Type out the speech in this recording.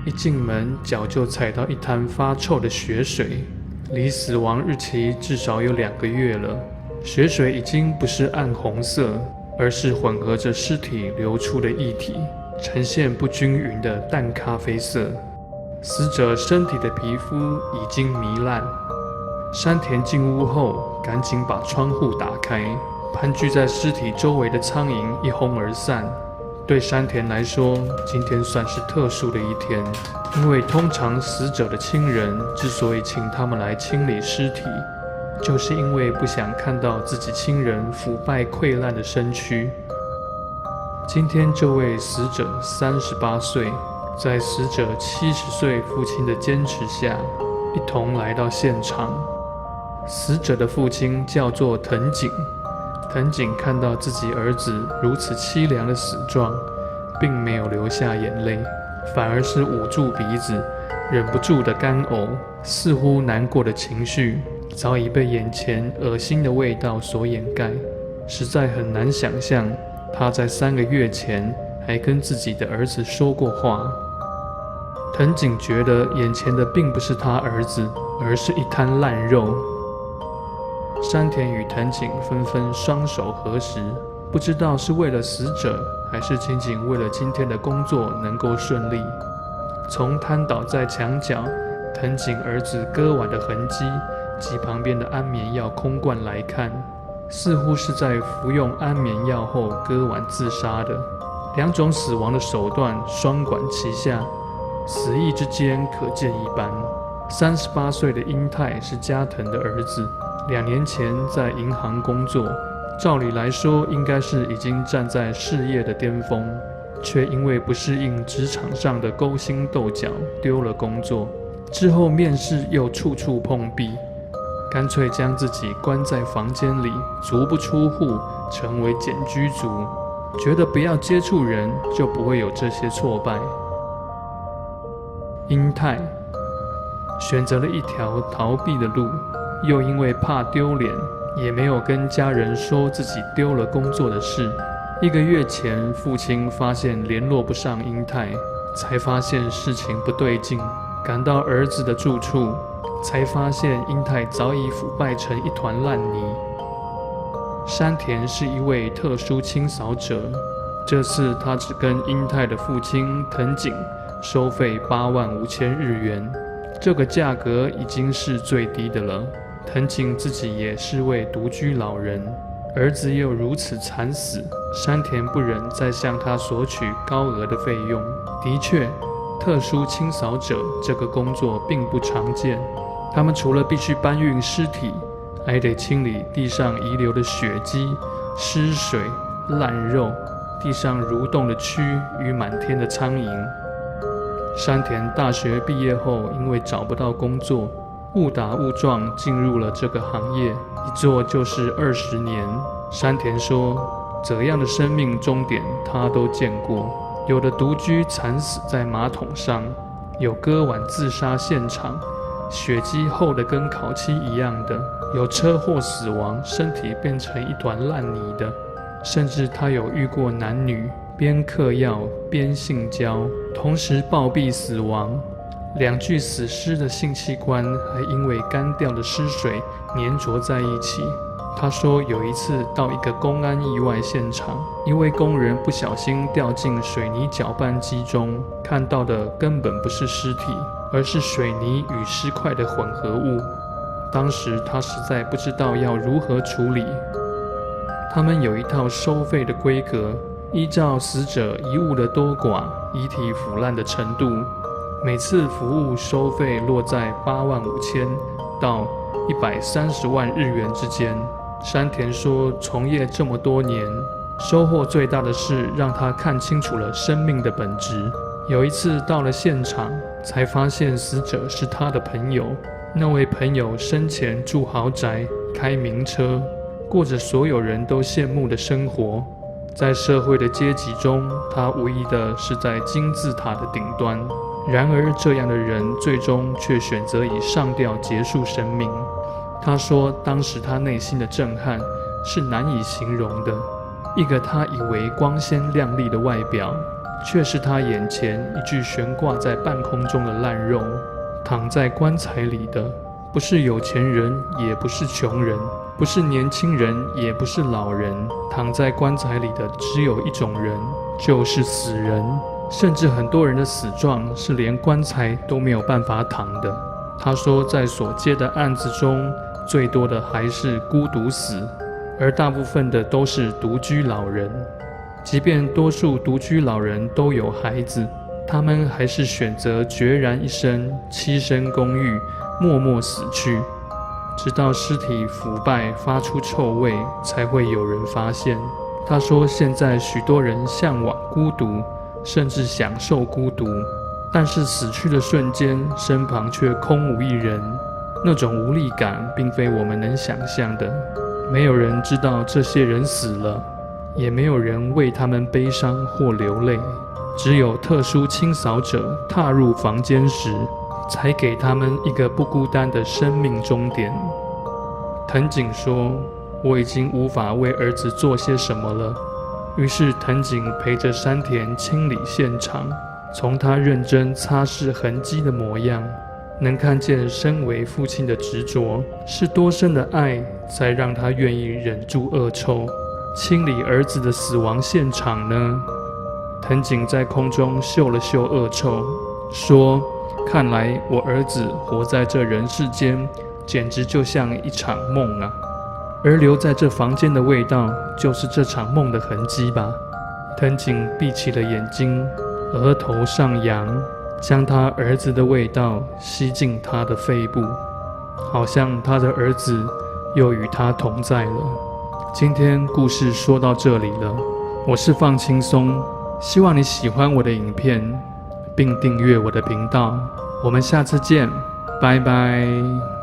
一进门脚就踩到一滩发臭的血水，离死亡日期至少有2个月了。血水已经不是暗红色，而是混合着尸体流出的液体，呈现不均匀的淡咖啡色。死者身体的皮肤已经糜烂。山田进屋后，赶紧把窗户打开，盘踞在尸体周围的苍蝇一哄而散。对山田来说，今天算是特殊的一天，因为通常死者的亲人之所以请他们来清理尸体，就是因为不想看到自己亲人腐败溃烂的身躯。今天这位死者38岁，在死者70岁父亲的坚持下，一同来到现场。死者的父亲叫做藤井。藤井看到自己儿子如此凄凉的死状，并没有流下眼泪，反而是捂住鼻子，忍不住的干呕，似乎难过的情绪早已被眼前恶心的味道所掩盖。实在很难想象，他在3个月前还跟自己的儿子说过话。藤井觉得眼前的并不是他儿子，而是一滩烂肉。山田与藤井纷纷双手合十，不知道是为了死者，还是仅仅为了今天的工作能够顺利。从瘫倒在墙角藤井儿子割腕的痕迹及旁边的安眠药空罐来看，似乎是在服用安眠药后割腕自杀的。2种死亡的手段双管齐下，死意之间可见一斑。38岁的英太是加藤的儿子，2年前在银行工作，照理来说应该是已经站在事业的巅峰，却因为不适应职场上的勾心斗角丢了工作。之后面试又处处碰壁，干脆将自己关在房间里，足不出户，成为简居族，觉得不要接触人就不会有这些挫败。英太选择了一条逃避的路，又因为怕丢脸，也没有跟家人说自己丢了工作的事。1个月前，父亲发现联络不上英太，才发现事情不对劲，赶到儿子的住处，才发现英太早已腐败成一团烂泥。山田是一位特殊清扫者，这次他只跟英太的父亲藤井收费85000日元，这个价格已经是最低的了。藤井自己也是位独居老人，儿子又如此惨死，山田不忍再向他索取高额的费用。的确，特殊清扫者这个工作并不常见，他们除了必须搬运尸体，还得清理地上遗留的血迹、湿水、烂肉，地上蠕动的蛆与满天的苍蝇。山田大学毕业后，因为找不到工作，误打误撞进入了这个行业，一做就是20年。山田说，怎样的生命终点他都见过，有的独居惨死在马桶上，有割腕自杀现场，血迹厚得跟烤漆一样的，有车祸死亡，身体变成一团烂泥的，甚至他有遇过男女边嗑药边性交，同时暴毙死亡。2具死尸的性器官还因为干掉的尸水粘着在一起。他说有一次到一个公安意外现场，一位工人不小心掉进水泥搅拌机中，看到的根本不是尸体，而是水泥与尸块的混合物。当时他实在不知道要如何处理。他们有一套收费的规格，依照死者遗物的多寡、遗体腐烂的程度，每次服务收费落在85000到130万日元之间。山田说，从业这么多年，收获最大的是让他看清楚了生命的本质。有一次到了现场，才发现死者是他的朋友。那位朋友生前住豪宅，开名车，过着所有人都羡慕的生活。在社会的阶级中，他无疑的是在金字塔的顶端。然而，这样的人最终却选择以上吊结束生命。他说，当时他内心的震撼是难以形容的。一个他以为光鲜亮丽的外表，却是他眼前一具悬挂在半空中的烂肉。躺在棺材里的，不是有钱人，也不是穷人，不是年轻人，也不是老人。躺在棺材里的只有一种人，就是死人。甚至很多人的死状是连棺材都没有办法躺的。他说，在所接的案子中，最多的还是孤独死，而大部分的都是独居老人。即便多数独居老人都有孩子，他们还是选择决然一生，栖身公寓，默默死去，直到尸体腐败发出臭味，才会有人发现。他说，现在许多人向往孤独，甚至享受孤独，但是死去的瞬间，身旁却空无一人。那种无力感并非我们能想象的。没有人知道这些人死了，也没有人为他们悲伤或流泪。只有特殊清扫者踏入房间时，才给他们一个不孤单的生命终点。藤井说，我已经无法为儿子做些什么了。于是藤井陪着山田清理现场，从他认真擦拭痕迹的模样，能看见身为父亲的执着，是多深的爱才让他愿意忍住恶臭，清理儿子的死亡现场呢？藤井在空中嗅了嗅恶臭，说，看来我儿子活在这人世间，简直就像一场梦啊。而留在这房间的味道，就是这场梦的痕迹吧。藤井闭起了眼睛，额头上扬，将他儿子的味道吸进他的肺部，好像他的儿子又与他同在了。今天故事说到这里了，我是放轻松，希望你喜欢我的影片，并订阅我的频道。我们下次见，拜拜。